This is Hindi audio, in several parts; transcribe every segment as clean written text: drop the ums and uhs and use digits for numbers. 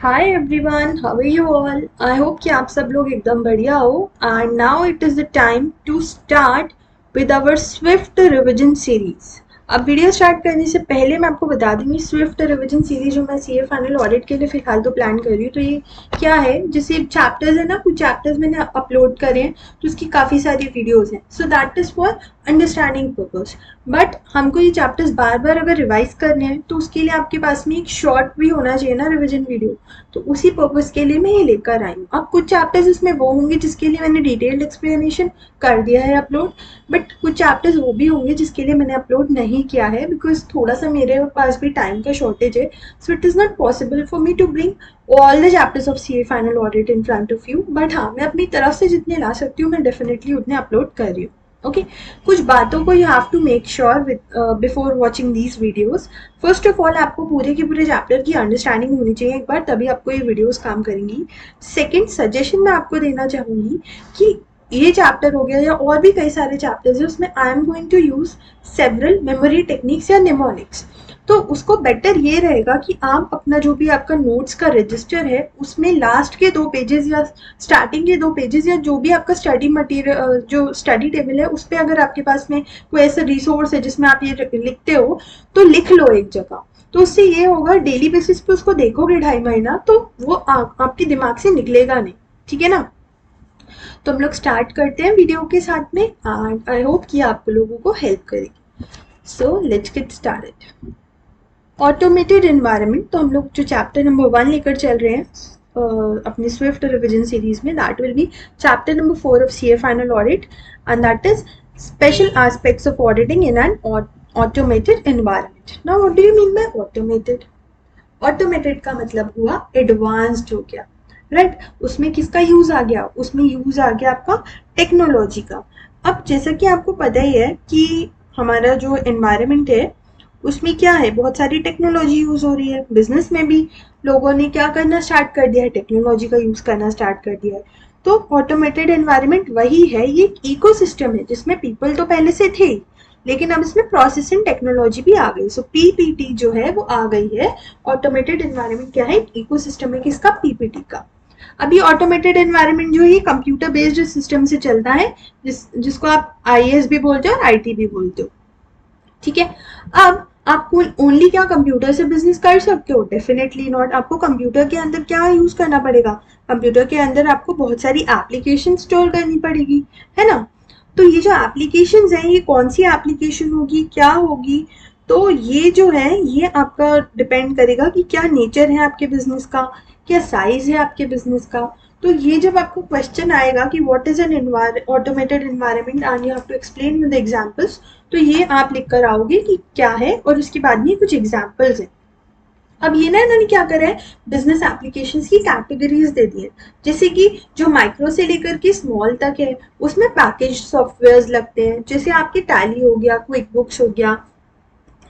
Hi everyone, how are you all? I hope कि आप सब लोग एकदम बढ़िया हो। And now it is the time to start with our swift revision series. अब वीडियो स्टार्ट करने से पहले मैं आपको बता दूंगी, स्विफ्ट रिविजन सीरीज जो मैं सीए फाइनल ऑडिट के लिए फिलहाल तो प्लान कर रही हूँ, तो ये क्या है, जैसे चैप्टर्स है ना, कुछ चैप्टर्स मैंने अपलोड करे हैं तो उसकी काफ़ी सारी वीडियोज़ हैं, so that is for understanding purpose. But हमको ये चैप्टर्स बार बार अगर रिवाइज करने हैं तो उसके लिए आपके पास में एक शॉर्ट भी होना चाहिए ना रिविजन वीडियो, तो उसी पर्पज के लिए मैं ये लेकर आई हूँ। अब कुछ चैप्टर्स इसमें वो होंगे जिसके लिए मैंने डिटेल्ड एक्सप्लेनेशन कर दिया है अपलोड, बट कुछ चैप्टर्स वो भी होंगे जिसके लिए मैंने अपलोड नहीं किया है बिकॉज थोड़ा सा मेरे पास भी टाइम का शॉर्टेज है, so it is not possible for me to bring all the chapters of C A final audit in front of you. But हाँ, मैं अपनी तरफ से जितने ला सकती हूँ मैं डेफिनेटली उतने अपलोड कर रही हूँ। ओके, कुछ बातों को you have to make sure with before watching these videos. First of all, आपको पूरे के पूरे चैप्टर की अंडरस्टैंडिंग होनी चाहिए एक बार, तभी आपको ये वीडियोस काम करेंगी। सेकंड सजेशन मैं आपको देना चाहूँगी कि ये चैप्टर हो गया या और भी कई सारे चैप्टर्स हैं, उसमें I am going to use several memory techniques या निमोनिक्स। तो उसको बेटर ये रहेगा कि आप अपना जो भी आपका नोट्स का रजिस्टर है उसमें लास्ट के 2 पेजेस या स्टार्टिंग के 2 पेजेस या जो भी आपका स्टडी मटेरियल, जो स्टडी टेबल है, उस पर अगर आपके पास में कोई ऐसा रिसोर्स है जिसमें आप ये लिखते हो तो लिख लो एक जगह। तो उससे ये होगा, डेली बेसिस पे उसको देखोगे 2.5 महीना तो वो आपके दिमाग से निकलेगा नहीं। ठीक है ना? तो हम लोग स्टार्ट करते हैं वीडियो के साथ में, एंड आई होप कि आप लोगों को हेल्प करेगी। So let's get started. Automated environment, तो हम लोग जो चैप्टर नंबर 1 लेकर चल रहे हैं अपनी स्विफ्ट रिविजन सीरीज में, that will be chapter number 4 of CA final audit, and that is special aspects of auditing in an automated environment. Now what do you mean by automated? Automated का मतलब हुआ एडवांस्ड हो गया, राइट? उसमें किसका यूज आ गया? उसमें यूज आ गया आपका टेक्नोलॉजी का। अब जैसा कि आपको पता ही है कि हमारा जो एनवायरनमेंट है उसमें क्या है, बहुत सारी टेक्नोलॉजी यूज हो रही है। बिजनेस में भी लोगों ने क्या करना स्टार्ट कर दिया है, टेक्नोलॉजी का यूज करना स्टार्ट कर दिया है। तो ऑटोमेटेड एनवायरनमेंट वही है, ये एक इकोसिस्टम है जिसमें पीपल तो पहले से थे, लेकिन अब इसमें प्रोसेसिंग टेक्नोलॉजी भी आ गई। सो पीपीटी जो है वो आ गई है। ऑटोमेटेड एनवायरनमेंट क्या है? एक इकोसिस्टम है किसका? पीपीटी का। अभी ऑटोमेटेड एनवायरनमेंट जो है कंप्यूटर बेस्ड सिस्टम से चलता है, जिसको आप आईएएस भी बोलते हो और आईटी भी बोलते हो। ठीक है? अब आपको ओनली क्या कंप्यूटर से बिजनेस कर सकते हो? Definitely not. आपको कंप्यूटर के अंदर क्या यूज करना पड़ेगा? कंप्यूटर के अंदर आपको बहुत सारी एप्लीकेशन स्टोर करनी पड़ेगी, है ना? तो ये जो एप्लीकेशन है, ये कौन सी एप्लीकेशन होगी, क्या होगी? तो ये जो है ये आपका डिपेंड करेगा कि क्या नेचर है आपके बिजनेस का, क्या साइज है आपके बिजनेस का। तो ये जब आपको क्वेश्चन आएगा कि what is an automated environment and you have to explain with examples, तो ये आप लिख कर आओगे कि क्या है, और उसके बाद में कुछ एग्जांपल्स हैं। अब ये ना इन्होंने क्या करा है, बिजनेस एप्लीकेशंस की कैटेगरीज दे दी है। जैसे कि जो माइक्रो से लेकर के स्मॉल तक है उसमें पैकेज सॉफ्टवेयर लगते हैं, जैसे आपके टैली हो गया, क्विक बुक्स हो गया।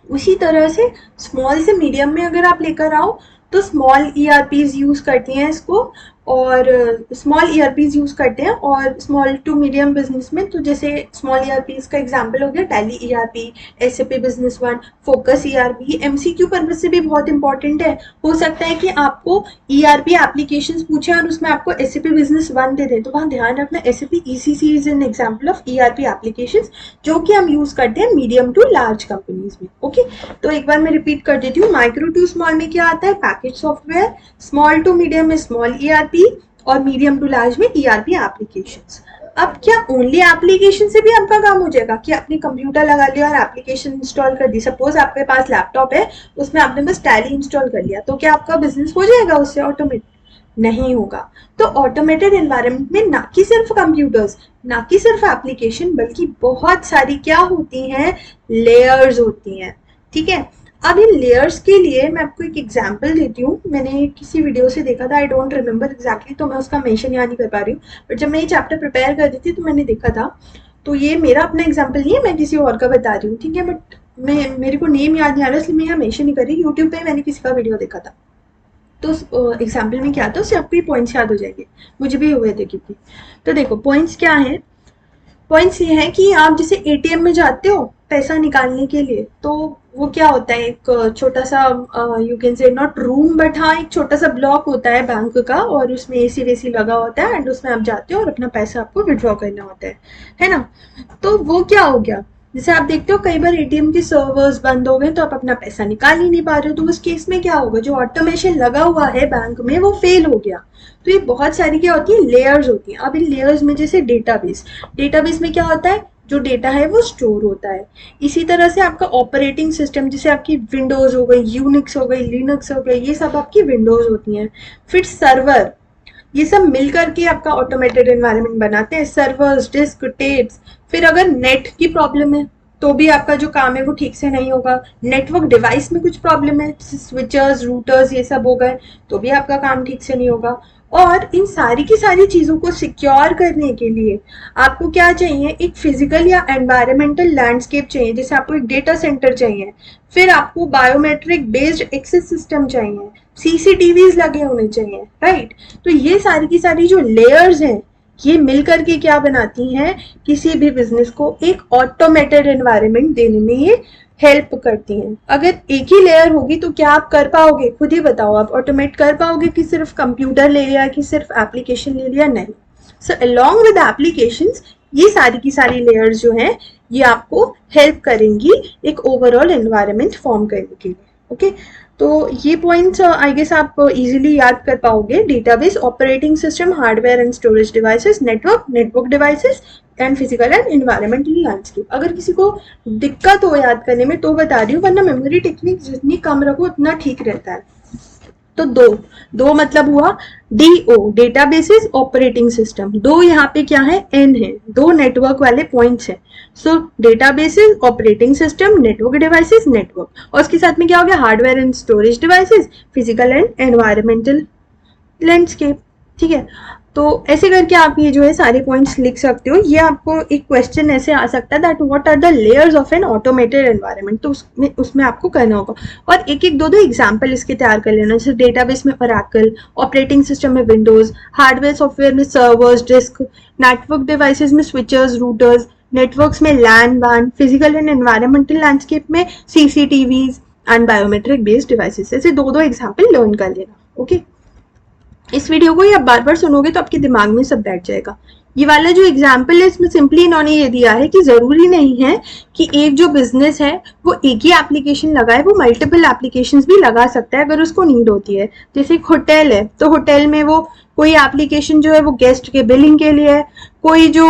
उसी तरह से स्मॉल से मीडियम में अगर आप लेकर आओ तो स्मॉल ईआरपीज यूज करती हैं इसको, और स्मॉल ईआरपीज यूज करते हैं। और स्मॉल टू मीडियम बिजनेस में तो जैसे स्मॉल ईआरपीज का एग्जांपल हो गया tally ERP, SAP business one, focus ERP. MCQ purpose से भी बहुत इंपॉर्टेंट है। हो सकता है कि आपको ईआरपी एप्लीकेशंस पूछे और उसमें आपको एसएपी बिजनेस वन दे दें, तो वहां ध्यान रखना SAP ECC is an example of ERP applications, जो कि हम यूज करते हैं मीडियम टू लार्ज कंपनीज में। ओके, तो एक बार मैं रिपीट कर देती हूँ। माइक्रो टू स्मॉल में क्या आता है? Package software. Small to medium में स्मॉल ईआरपी, और मीडियम टू लार्ज में ईआरपी एप्लीकेशंस। अब क्या ओनली एप्लीकेशन से भी आपका काम हो जाएगा कि आपने कंप्यूटर लगा लिया और एप्लीकेशन इंस्टॉल कर दी? सपोज आपके पास लैपटॉप है, उसमें आपने बस टैली इंस्टॉल कर लिया, तो क्या आपका बिजनेस हो जाएगा उससे ऑटोमेट? नहीं होगा। तो ऑटोमेटेड एनवायरनमेंट में ना कि सिर्फ कंप्यूटर्स, ना कि सिर्फ एप्लीकेशन, बल्कि बहुत सारी क्या होती हैं, लेयर्स होती हैं। ठीक है? अब इन लेयर्स के लिए मैं आपको एक एग्जांपल देती हूँ। मैंने किसी वीडियो से देखा था, आई डोंट रिमेम्बर एग्जैक्टली, तो मैं उसका मेंशन यहाँ नहीं कर पा रही हूँ, बट जब मैं ये चैप्टर प्रिपेयर कर रही थी तो मैंने देखा था। तो ये मेरा अपना एग्जाम्पल नहीं है, मैं किसी और का बता रही हूँ, ठीक है? बट मेरे को नेम याद नहीं आ रहा, इसलिए मैं यहाँ मेंशन नहीं कर रही। यूट्यूब पे मैंने किसी का वीडियो देखा था, तो एग्जाम्पल में क्या था उससे आपको पॉइंट्स याद हो जाएंगे, मुझे भी हुए थे क्योंकि। तो देखो पॉइंट्स क्या है। पॉइंट्स ये है कि आप जैसे एटीएम में जाते हो पैसा निकालने के लिए, तो वो क्या होता है, एक छोटा सा, you can say not room but हाँ एक छोटा सा ब्लॉक होता है बैंक का, और उसमें एसी वेसी लगा होता है, एंड उसमें आप जाते हो और अपना पैसा आपको विड्रॉ करना होता है ना। तो वो क्या हो गया, जैसे आप देखते हो कई बार एटीएम के सर्वर्स बंद हो गए तो आप अपना पैसा निकाल ही नहीं पा रहे हो, तो उस केस में क्या होगा, जो ऑटोमेशन लगा हुआ है बैंक में वो फेल हो गया। तो ये बहुत सारी क्या होती है, लेयर्स होती हैं। अब इन लेयर्स में जैसे डेटाबेस, डेटाबेस में क्या होता है, जो डेटा है वो स्टोर होता है। इसी तरह से आपका ऑपरेटिंग सिस्टम, जैसे आपकी विंडोज हो गई, यूनिक्स हो गई, लिनक्स हो गई, ये सब आपकी विंडोज होती हैं। फिर सर्वर, ये सब मिलकर के आपका ऑटोमेटेड एनवायरनमेंट बनाते हैं, सर्वर्स, डिस्क, टेप्स। फिर अगर नेट की प्रॉब्लम है तो भी आपका जो काम है वो ठीक से नहीं होगा। नेटवर्क डिवाइस में कुछ प्रॉब्लम है, स्विचर्स, रूटर्स, ये सब हो गए, तो भी आपका काम ठीक से नहीं होगा। और इन सारी की सारी चीज़ों को सिक्योर करने के लिए आपको क्या चाहिए, एक फिजिकल या एनवायरमेंटल लैंडस्केप चाहिए, जैसे आपको एक डेटा सेंटर चाहिए। फिर आपको बायोमेट्रिक बेस्ड एक्सेस सिस्टम चाहिए, सीसीटीवीज लगे होने चाहिए, राइट। तो ये सारी की सारी जो लेयर्स हैं, ये मिलकर के क्या बनाती हैं, किसी भी बिजनेस को एक ऑटोमेटेड एनवायरनमेंट देने में ये हेल्प करती हैं। अगर एक ही लेयर होगी तो क्या आप कर पाओगे, खुद ही बताओ, आप ऑटोमेट कर पाओगे कि सिर्फ कंप्यूटर ले लिया, कि सिर्फ एप्लीकेशन ले लिया, नहीं। सो अलोंग विद एप्लीकेशंस, ये सारी की सारी लेयर्स जो हैं ये आपको हेल्प करेंगी एक ओवरऑल एनवायरनमेंट फॉर्म करने के लिए। ओके, तो ये पॉइंट्स आई गेस आप इजीली याद कर पाओगे। Database, operating system, hardware and storage devices, network devices, and physical and environmental landscape. अगर किसी को दिक्कत हो याद करने में तो बता रही हूँ, वरना मेमोरी टेक्निक जितनी कम रखो उतना ठीक रहता है। तो दो दो मतलब हुआ डीओ, डेटाबेसेस, ऑपरेटिंग सिस्टम। दो यहाँ पे क्या है, एन है, दो नेटवर्क वाले पॉइंट्स है। So databases, operating system, network devices, network, और उसके साथ में क्या हो गया, hardware and storage devices, physical and environmental landscape. ठीक है, तो ऐसे करके आप ये जो है सारे पॉइंट्स लिख सकते हो। ये आपको एक क्वेश्चन ऐसे आ सकता है that what are the layers of an automated environment, तो उसमें आपको करना होगा। और एक एक दो दो एग्जाम्पल इसके तैयार कर लेना, जैसे डेटाबेस में ओरेकल, ऑपरेटिंग सिस्टम में विंडोज, हार्डवेयर सॉफ्टवेयर में सर्वर्स, डिस्क, नेटवर्क डिवाइसेस में स्विचर्स, रूटर्स, नेटवर्क्स में लैन वैन, फिजिकल एंड एनवायरमेंटल लैंडस्केप में CCTVs and biometric based devices. ऐसे दो दो एग्जाम्पल लर्न कर लेना। ओके, इस वीडियो को आप बार बार सुनोगे तो आपके दिमाग में सब बैठ जाएगा। ये वाला जो एग्जाम्पल है इसमें सिंपली इन्होंने ये दिया है कि जरूरी नहीं है कि एक जो बिजनेस है वो एक ही एप्लीकेशन लगाए, वो मल्टीपल एप्लीकेशंस भी लगा सकता है अगर उसको नीड होती है। जैसे एक होटल है तो होटल में वो कोई एप्लीकेशन जो है वो गेस्ट के बिलिंग के लिए है, कोई जो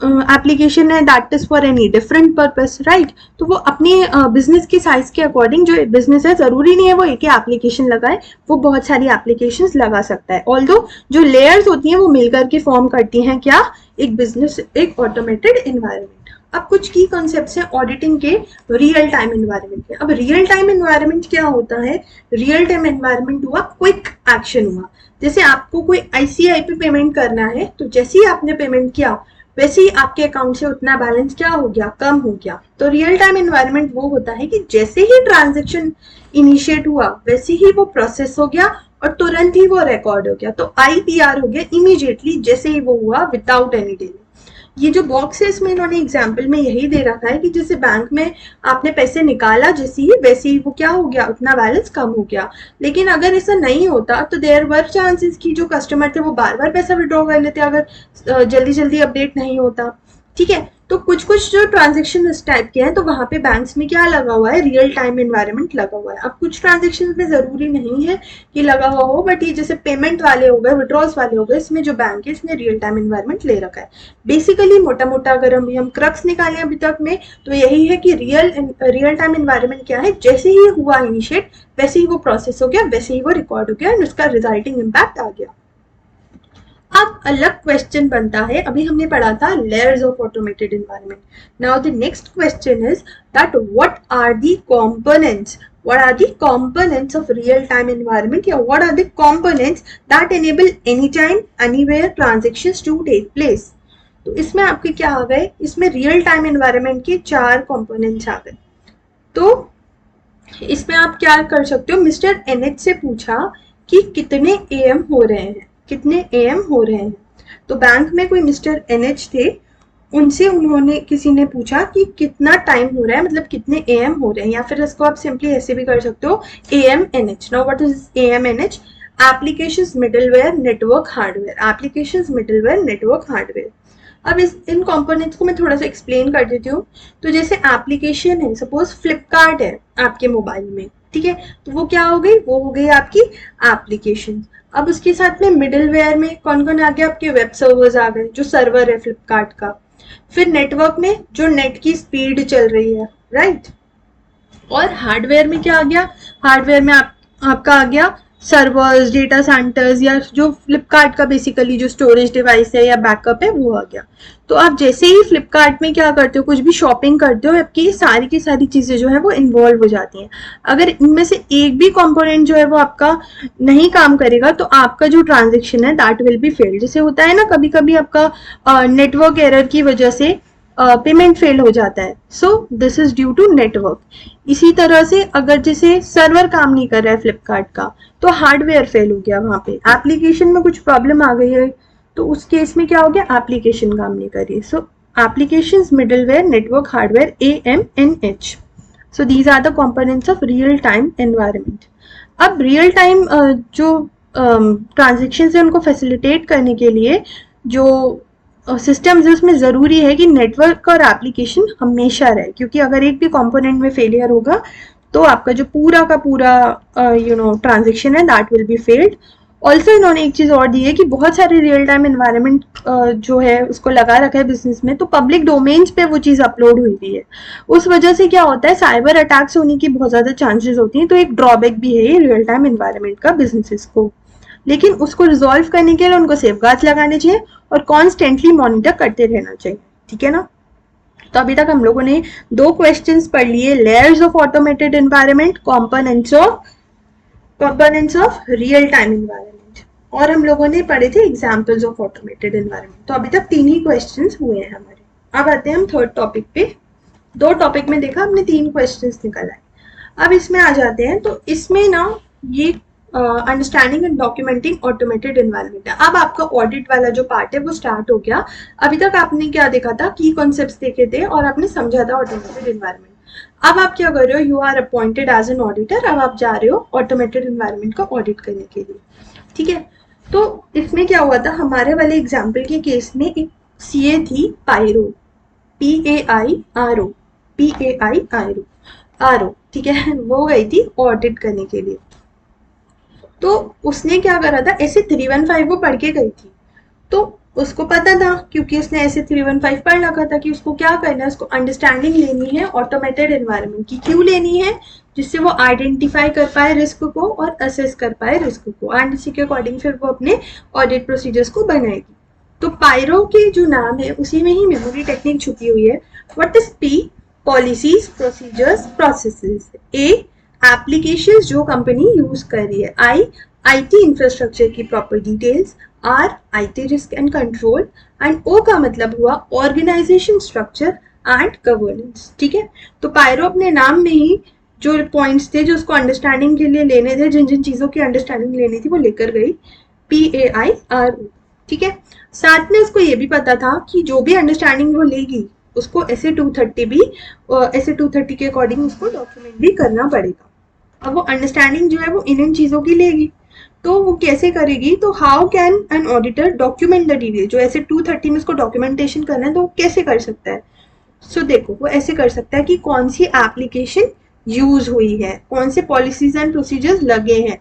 एप्लीकेशन है that is for any different purpose, right. तो वो अपनी बिजनेस की साइज के अकॉर्डिंग जो बिजनेस है जरूरी नहीं है वो एक ही एप्लीकेशन लगाए, वो बहुत सारी एप्लीकेशंस लगा सकता है। ऑल्दो जो लेयर्स होती हैं वो मिलकर के फॉर्म करती हैं क्या, एक बिजनेस, एक ऑटोमेटेड एनवायरनमेंट। अब कुछ की कॉन्सेप्ट्स हैं ऑडिटिंग के रियल टाइम एनवायरनमेंट के। अब रियल टाइम एनवायरनमेंट क्या होता है, रियल टाइम एनवायरनमेंट हुआ क्विक एक्शन हुआ। जैसे आपको कोई आईसीआई पे पेमेंट करना है तो जैसे ही आपने पेमेंट किया वैसे ही आपके अकाउंट से उतना बैलेंस क्या हो गया, कम हो गया। तो रियल टाइम एनवायरनमेंट वो होता है कि जैसे ही ट्रांजेक्शन इनिशिएट हुआ वैसे ही वो प्रोसेस हो गया और तुरंत ही वो रिकॉर्ड हो गया। तो आईपीआर हो गया इमीडिएटली जैसे ही वो हुआ, विदाउट एनी डिले। ये जो बॉक्स है इसमें इन्होंने एग्जाम्पल में यही दे रखा है कि जैसे बैंक में आपने पैसे निकाला जैसे ही वैसे ही वो क्या हो गया, उतना बैलेंस कम हो गया। लेकिन अगर ऐसा नहीं होता तो देयर वर चांसेस कि जो कस्टमर थे वो बार बार पैसा विड्रॉ कर लेते अगर जल्दी जल्दी अपडेट नहीं होता। ठीक है, तो कुछ कुछ जो ट्रांजेक्शन इस टाइप के हैं तो वहां पे बैंक्स में क्या लगा हुआ है, रियल टाइम एनवायरनमेंट लगा हुआ है। अब कुछ ट्रांजेक्शन में जरूरी नहीं है कि लगा हुआ हो, बट ये जैसे पेमेंट वाले हो गए, विड्रॉल्स वाले हो गए, इसमें जो बैंक है इसने रियल टाइम एनवायरनमेंट ले रखा है। बेसिकली मोटा मोटा अगर हम क्रक्स निकालें अभी तक में तो यही है कि रियल टाइम एनवायरनमेंट क्या है, जैसे ही हुआ इनिशिएट वैसे ही वो प्रोसेस हो गया, वैसे ही वो रिकॉर्ड हो गया एंड उसका रिजल्टिंग इम्पैक्ट आ गया। अब अलग क्वेश्चन बनता है, अभी हमने पढ़ा था layers of automated environment. Now the next question is that what are the components, what are the components of real time environment, या what are the components that enable anytime anywhere transactions to take place। तो इसमें आपके क्या आ गए, इसमें रियल टाइम एनवायरनमेंट के 4 कंपोनेंट्स आ गए। तो इसमें आप क्या कर सकते हो, मिस्टर एनएच से पूछा कि कितने एएम हो रहे हैं, कितने एएम हो रहे हैं। तो बैंक में कोई मिस्टर एनएच थे उनसे उन्होंने किसी ने पूछा कि कितना टाइम हो रहा है, मतलब कितने AM हो रहे हैं, या फिर इसको आप सिंपली ऐसे भी कर सकते हो AMNH. Now what is AMNH? Applications middleware network hardware. Applications middleware network hardware. अब इस इन कंपोनेंट्स को मैं थोड़ा सा एक्सप्लेन कर देती हूँ. तो जैसे एप्लीकेशन है, सपोज फ्लिपकार्ट है आपके मोबाइल में, ठीक है, तो वो क्या हो गई, वो हो गई आपकी एप्लीकेशन. अब उसके साथ में मिडलवेयर में कौन कौन आ गया, आपके वेब सर्वर्स आ गए, जो सर्वर है फ्लिपकार्ट का. फिर नेटवर्क में जो नेट की स्पीड चल रही है, राइट. और हार्डवेयर में क्या आ गया, हार्डवेयर में आपका आ गया सर्वर्स, डेटा सेंटर्स, या जो फ्लिपकार्ट का बेसिकली जो स्टोरेज डिवाइस है या बैकअप है वो आ गया. तो आप जैसे ही फ्लिपकार्ट में क्या करते हो, कुछ भी शॉपिंग करते हो, आपकी सारी की सारी चीजें जो है वो इन्वॉल्व हो जाती हैं. अगर इनमें से एक भी कंपोनेंट जो है वो आपका नहीं काम करेगा तो आपका जो ट्रांजेक्शन है दैट विल बी फेल्ड. जैसे होता है ना कभी कभी आपका नेटवर्क एरर की वजह से पेमेंट फेल हो जाता है. So this is due to network. इसी तरह से अगर जैसे सर्वर काम नहीं कर रहा है फ्लिपकार्ट का, तो हार्डवेयर फेल हो गया, वहां पे एप्लीकेशन में कुछ प्रॉब्लम आ गई है, तो उस केस में क्या हो गया, एप्लीकेशन काम नहीं कर रही. So application middleware network hardware AMNH. So these are the components of real time environment. अब रियल टाइम जो ट्रांजेक्शन है उनको फैसिलिटेट करने के लिए जो सिस्टम्स है उसमें ज़रूरी है कि नेटवर्क और एप्लीकेशन हमेशा रहे, क्योंकि अगर एक भी कंपोनेंट में फेलियर होगा तो आपका जो पूरा का पूरा ट्रांजेक्शन है that will be failed. Also इन्होंने एक चीज़ और दी है कि बहुत सारे रियल टाइम एनवायरनमेंट जो है उसको लगा रखा है बिजनेस में, तो पब्लिक डोमेन्स पे वो चीज़ अपलोड हुई हुई है. उस वजह से क्या होता है, साइबर अटैक्स होने की बहुत ज़्यादा चांसेस होती हैं. तो एक ड्रॉबैक भी है ये रियल टाइम एनवायरनमेंट का बिजनेसेस को. लेकिन उसको रिजॉल्व करने के लिए उनको सेफगार्ड्स लगाने चाहिए और कॉन्स्टेंटली मॉनिटर करते रहना चाहिए, ठीक है ना. तो अभी तक हम लोगों ने 2 क्वेश्चंस पढ़ लिए, layers of automated environment, components of real time environment, और हम लोगों ने पढ़े थे एग्जांपल्स ऑफ ऑटोमेटेड एनवायरनमेंट. तो अभी तक 3 ही क्वेश्चंस हुए हैं हमारे. अब आते हैं हम थर्ड टॉपिक पे. 2 टॉपिक में देखा हमने 3 क्वेश्चंस निकल आए. अब इसमें आ जाते हैं. तो इसमें ना ये understanding and documenting automated environment है. अब आपका ऑडिट वाला जो पार्ट है वो स्टार्ट हो गया. अभी तक आपने क्या देखा था, की कॉन्सेप्ट्स देखे थे और आपने समझा था ऑटोमेटेड एनवायरनमेंट. अब आप क्या कर रहे हो, you are appointed as an auditor. अब आप जा रहे हो ऑटोमेटेड एनवायरनमेंट का ऑडिट करने के लिए, ठीक है. तो इसमें क्या हुआ था, हमारे वाले एग्जाम्पल के केस में एक CA थी पायरो, PAIRO, PAIRO, ठीक है. वो गई थी ऑडिट करने के लिए. तो उसने क्या करा था, ऐसे 315 वो पढ़ के गई थी. तो उसको पता था, क्योंकि उसने ऐसे 315 पढ़ रखा था, कि उसको क्या करना है, उसको अंडरस्टैंडिंग लेनी है ऑटोमेटेड एनवायरनमेंट की. क्यों लेनी है, जिससे वो आइडेंटिफाई कर पाए रिस्क को और असेस कर पाए रिस्क को, एंड इसी के अकॉर्डिंग फिर वो अपने ऑडिट प्रोसीजर्स को बनाएगी. तो पायरो के जो नाम है उसी में ही मेमोरी टेक्निक छुपी हुई है. What is P? Policies, procedures, processes. A? Applications जो कंपनी यूज कर रही है. IT इंफ्रास्ट्रक्चर की proper details. R? IT risk and control. And O का मतलब हुआ ऑर्गेनाइजेशन स्ट्रक्चर एंड गवर्नेंस, ठीक है. तो पायरो अपने नाम में ही जो पॉइंट्स थे जो उसको अंडरस्टैंडिंग के लिए लेने थे, जिन जिन चीजों की अंडरस्टैंडिंग लेनी थी वो लेकर गई, PAIRO, ठीक है. साथ में उसको ये भी पता था कि जो भी अंडरस्टैंडिंग वो लेगी उसको SA-230 भी SA-230 के अकॉर्डिंग उसको डॉक्यूमेंट भी करना पड़ेगा. अब वो अंडरस्टैंडिंग जो है वो इन चीजों की लेगी, तो वो कैसे करेगी, तो how can an auditor document the detail. जो SA-230 में उसको डॉक्यूमेंटेशन करना है तो वो कैसे कर सकता है. सो देखो वो ऐसे कर सकता है कि कौन सी एप्लीकेशन यूज हुई है, कौन से पॉलिसीज एंड प्रोसीजर्स लगे हैं,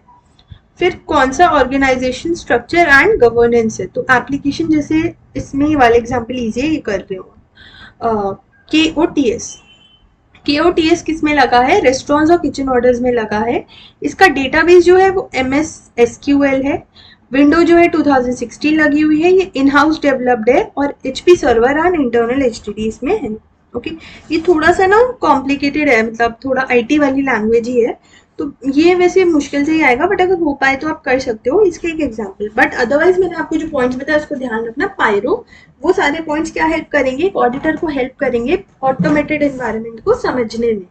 फिर कौन सा ऑर्गेनाइजेशन स्ट्रक्चर एंड गवर्नेंस है. तो एप्लीकेशन जैसे इसमें ये वाला एग्जांपल लीजिए, ये कर रहे हो KOTS किस में लगा है, रेस्टोरेंट्स और किचन ऑर्डर्स में लगा है. इसका डेटाबेस जो है वो MS SQL है. विंडो जो है 2016 लगी हुई है, ये इन हाउस डेवलप्ड है, और HP server and internal HDD इसमें है. ओके, ये थोड़ा सा ना कॉम्प्लिकेटेड है, मतलब थोड़ा IT वाली लैंग्वेज ही है, तो ये वैसे मुश्किल से ही आएगा, बट अगर हो पाए तो आप कर सकते हो इसके एक एग्जांपल. बट अदरवाइज मैंने आपको जो पॉइंट्स बताया उसको ध्यान रखना. पायरो, वो सारे पॉइंट्स क्या हेल्प करेंगे, एक ऑडिटर को हेल्प करेंगे ऑटोमेटेड एनवायरनमेंट को समझने में.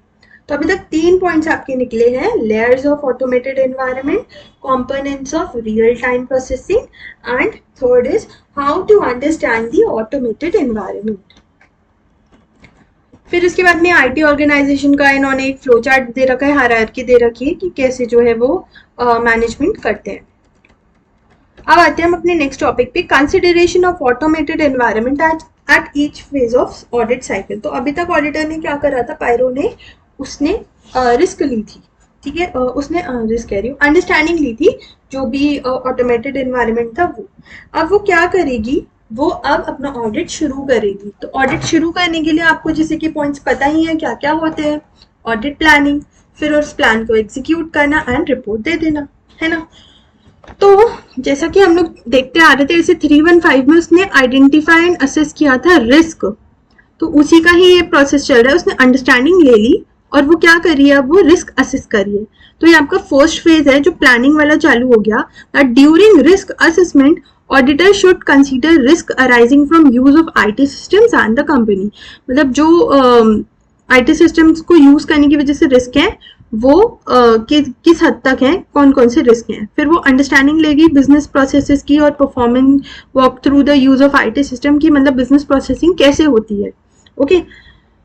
तो अभी तक 3 पॉइंट्स आपके निकले हैं, layers of automated environment, components of real time processing, and third is how to understand the automated environment. फिर उसके बाद में आईटी ऑर्गेनाइजेशन का इन्होंने एक फ्लो चार्ट दे रखा है, हायरार्की दे रखी है कि कैसे जो है वो मैनेजमेंट करते हैं। अब आते हैं हम अपने नेक्स्ट टॉपिक पे, consideration of automated environment at each phase of audit cycle. तो अभी तक ऑडिटर ने क्या करा था, पायरो ने उसने रिस्क ली थी, ठीक है, उसने रिस्क कह रही हूँ, अंडरस्टैंडिंग ली थी जो भी ऑटोमेटेड एनवायरनमेंट था वो। अब वो क्या करेगी, वो अब अपना ऑडिट शुरू करेगी। तो ऑडिट शुरू करने के लिए आपको जैसे कि पॉइंट्स पता ही है क्या क्या होते हैं, ऑडिट प्लानिंग, फिर उस प्लान को एग्जीक्यूट करना एंड रिपोर्ट दे देना, है ना। तो जैसा कि हम लोग देखते आ रहे थे, जैसे 315 में उसने आइडेंटिफाई एंड असेस किया था रिस्क, तो उसी का ही ये प्रोसेस चल रहा है। उसने अंडरस्टैंडिंग ले ली और वो क्या कर रही है, वो रिस्क असेस कर रही है। तो ये आपका फर्स्ट फेज है जो प्लानिंग वाला चालू हो गया, that during risk assessment auditor should consider risk arising from use of IT systems and the company. मतलब जो आईटी सिस्टम्स को यूज करने की वजह से रिस्क है वो किस हद तक है, कौन कौन से रिस्क हैं। फिर वो अंडरस्टैंडिंग लेगी बिजनेस प्रोसेसेस की और performing walk through the use of IT system की, मतलब बिजनेस प्रोसेसिंग कैसे होती है। ओके,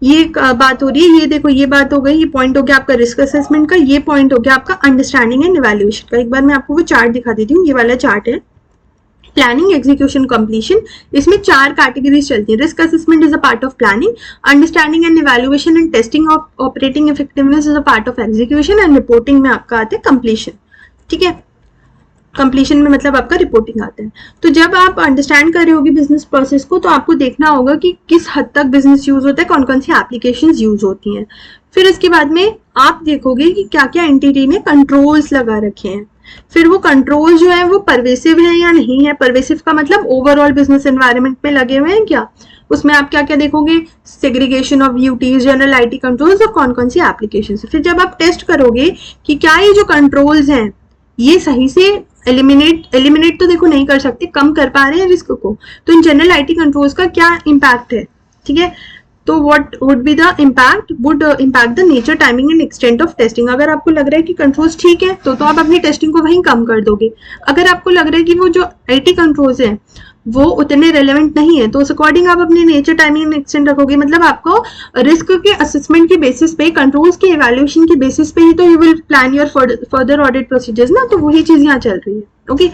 ये बात हो रही है, ये देखो ये बात हो गई, ये पॉइंट हो गया आपका रिस्क असेसमेंट का, ये पॉइंट हो गया आपका अंडरस्टैंडिंग एंड इवैल्यूएशन का। एक बार मैं आपको वो चार्ट दिखा देती हूँ, ये वाला चार्ट है प्लानिंग, एग्जीक्यूशन, कंप्लीशन। इसमें 4 कैटेगरीज चलती है। Risk assessment is a part of planning, understanding and evaluation and testing of operating effectiveness is a part of execution and reporting में आपका आता है कंप्लीशन, ठीक है। कंप्लीशन में मतलब आपका रिपोर्टिंग आता है। तो जब आप अंडरस्टैंड कर रहे होगी बिजनेस प्रोसेस को, तो आपको देखना होगा कि किस हद तक बिजनेस यूज होता है, कौन कौन सी एप्लीकेशंस यूज होती हैं। फिर इसके बाद में आप देखोगे कि क्या क्या एंटिटी ने कंट्रोल्स लगा रखे हैं। फिर वो कंट्रोल जो है वो परवेसिव है या नहीं है। परवेसिव का मतलब ओवरऑल बिजनेस एनवायरनमेंट में लगे हुए हैं क्या, उसमें आप क्या क्या देखोगे, segregation of duties, general IT controls और कौन कौन सी एप्लीकेशन। फिर जब आप टेस्ट करोगे कि क्या ये जो कंट्रोल्स हैं ये सही से एलिमिनेट तो देखो नहीं कर सकते, कम कर पा रहे हैं रिस्क को, तो इन जनरल आईटी कंट्रोल्स का क्या इम्पैक्ट है, ठीक है। तो what would be the impact, would impact the nature, timing and extent of testing. अगर आपको लग रहा है कि कंट्रोल्स ठीक है तो आप अपनी टेस्टिंग को वहीं कम कर दोगे। अगर आपको लग रहा है कि वो जो आईटी कंट्रोल्स हैं वो उतने रेलेवेंट नहीं है तो उस अकॉर्डिंग आप अपनी नेचर, टाइमिंग एंड एक्सटेंट रखोगे। मतलब आपको रिस्क के असेसमेंट के बेसिस पे, कंट्रोल्स के इवैल्यूएशन के बेसिस पे ही तो you will plan your further audit procedures ना। तो वही चीज यहाँ चल रही है। Okay,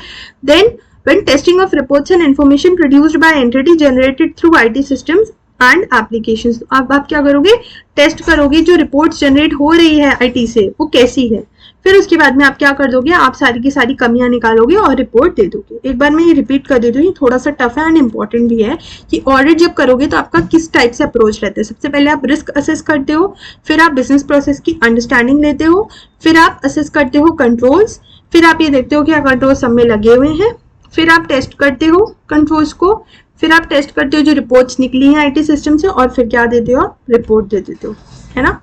then when testing of reports and information produced by entity generated through IT systems and applications, अब आप क्या करोगे, टेस्ट करोगे जो रिपोर्ट्स जनरेट हो रही है आईटी से वो कैसी है। फिर उसके बाद में आप क्या कर दोगे, आप सारी की सारी कमियां निकालोगे और रिपोर्ट दे दोगे। एक बार मैं ये रिपीट कर देती हूँ, थोड़ा सा टफ है एंड इम्पॉर्टेंट भी है कि ऑडिट जब करोगे तो आपका किस टाइप से अप्रोच रहता है। सबसे पहले आप रिस्क असेस करते हो, फिर आप बिजनेस प्रोसेस की अंडरस्टैंडिंग लेते हो, फिर आप असेस करते हो कंट्रोल्स, फिर आप ये देखते हो कि कंट्रोल सब में लगे हुए हैं, फिर आप टेस्ट करते हो कंट्रोल्स को, फिर आप टेस्ट करते हो जो रिपोर्ट्स निकली हैं आईटी सिस्टम से, और फिर क्या देते हो, रिपोर्ट दे देते हो, है ना।